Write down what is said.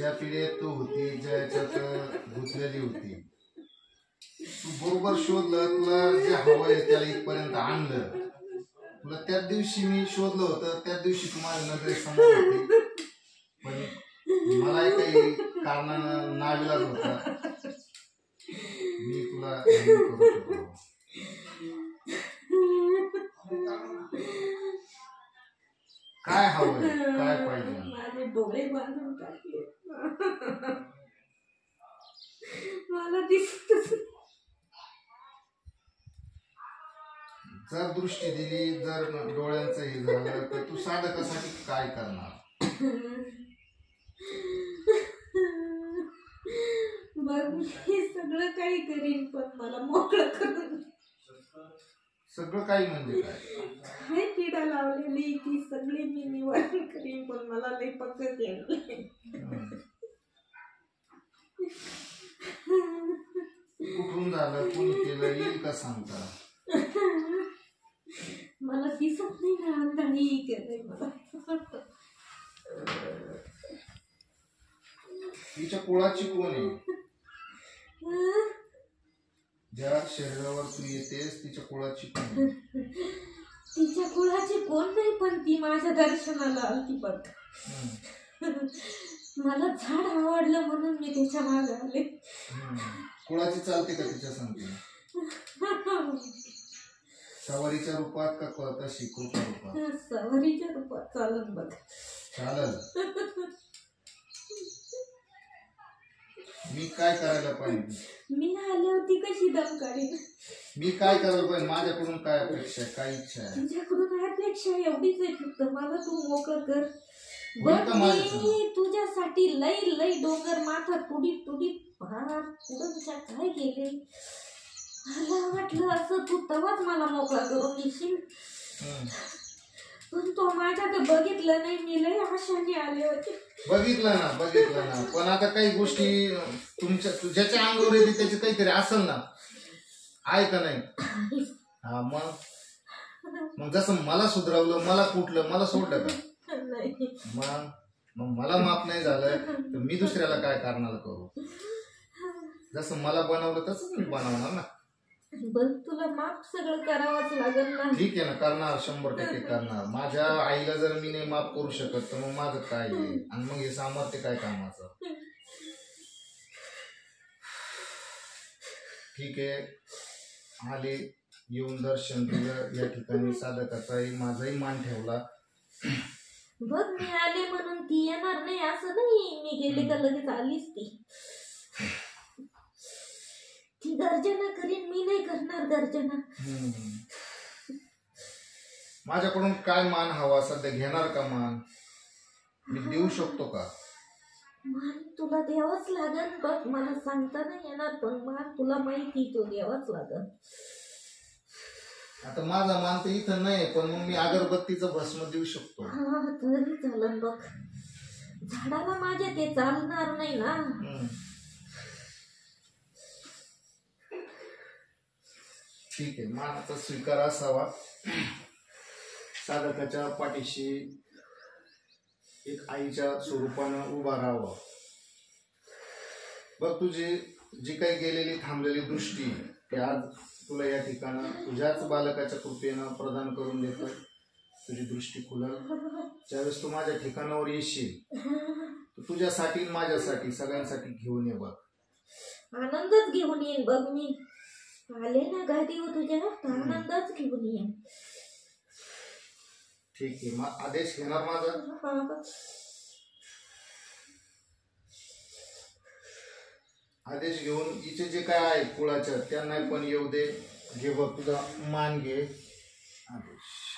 ज्या पिढीत तू होती, ज्या याच्यात गुंतलेली होती, तू बरोबर शोधलं, तुला जे हवं आहे त्याला इथपर्यंत आणलं. तुला त्याच दिवशी मी शोधलं होतं, त्याच दिवशी तू माझ्या नजरेसमोर होती, पण मला काही कारणानं नाविलाज होता, मी तुला करू शकलो. काय हवंय, काय पाहिजे? माझे डोळे बांधून टाकले, मला दिसतच. जर दृष्टी दिली, जर डोळ्यांचं हे झालं, तर तू साधकासाठी काय करणार? बघ, मी सगळं काही करीन, पण मला मोकळं करून. सगळं काही म्हणजे काय? काय किडा लावलेली ती सगळी मी निवारण करीन, पण मला लई पकड येईल. कुठून झालं, कोणी केलं, येईल का सांगता? मला दिसत नाही ना, काही केलंय मला. तिच्या कुळाची कोण आहे? ज्या शरीरावर तू येतेस तिच्या कुळाची कोण? तिच्या कुळाची कोण नाही, पण ती माझ्या दर्शनाला आलती बघ. मला झाड आवडलं म्हणून मी त्याच्या मागे आले. कुळाची चालते का तिच्या सांगते? सवारीच्या रूपात का तशी कृपा रूपात? सवारीच्या रूपात चालत बघ. चालल. मी काय करायला पाहिजे? मी आल्यावरती कशी दम काढीन? मी काय करायला पाहिजे? माझ्याकडून काय अपेक्षा आहे, काय इच्छा आहे? तुझ्याकडून अपेक्षा एवढीच आहे फक्त, मला तू मोकळं कर. बघ, मी तुझ्यासाठी लई लई डोंगर माथा तुडीत तुडीत भार पुढंच्या काय गेले. मला वाटलं असं तू तवाच मला मोकळा करून देशील, पण तो माझ्याकडे बघितलं नाही. मी लई आशाने आले होते. बघितलं ना, पण आता काही गोष्टी तुझ्याच्या अंगावर येते त्याची काहीतरी असेल ना, आहे का नाही? हा, मग जसं मला सुधरवलं, मला कुठलं, मला सोडलं का? मग मला माफ नाही झालं तर मी दुसऱ्याला काय कारणाला करू? जसं मला बनवलं तसंच मी बनवणार ना. बस तुला माफ सगळं करावंच लागेल ना. ठीक आहे ना, करणार, 100% करणार. माझ्या आईला जर मी नाही माफ करू शकत तर मग माझं काय आहे? आणि मग हे सामर्थ्य काय कामाचं? ठीक आहे, आले, येऊन दर्शन केलं या ठिकाणी, साधकाचाही माझाही मान ठेवला. बघ, मी आले म्हणून ती येणार नाही असं नाही. मी गेले का लगेच आलीच ती गर्जना करीन, मी नाही करणार गर्जना. माझ्याकडून काय मान हवा सध्या? घेणार का मान? मी देऊ शकतो का? मान तुला द्यावाच लागल बघ, मला सांगता नाही येणार, पण मान तुला माहिती तो द्यावाच लागल. आता माझा मान तर इथं नाही, पण मग मी अगरबत्तीचं भस्म देऊ शकतो. हा, तरी चालन बघ. झाडाला माझ्या ते चालणार नाही ना. ठीक आहे, मानाचा स्वीकार असावा. साधकाच्या पाठीशी एक आईच्या स्वरूपानं उभा राहावं. बघ, तुझी जी काही गेलेली थांबलेली दृष्टी ती आज तुला या ठिकाणी तुझ्याच बालकाच्या कृपेनं प्रदान करून देतो. तुझी दृष्टी खुलल. ज्यावेळेस तू माझ्या ठिकाणावर येशील तुझ्यासाठी, माझ्यासाठी, सगळ्यांसाठी घेऊन ये बघ. आनंदच घेऊन येईन बघ. मी आले ना गादीवर तुझ्या, आनंदच घेऊन येईन. ठीक आहे, मग आदेश घेणार माझा? आदेश घेऊन हिचे जे काय आहे कुळाच्या त्यांना पण येऊ दे. घे बघ, तुझा मान घे. आदेश.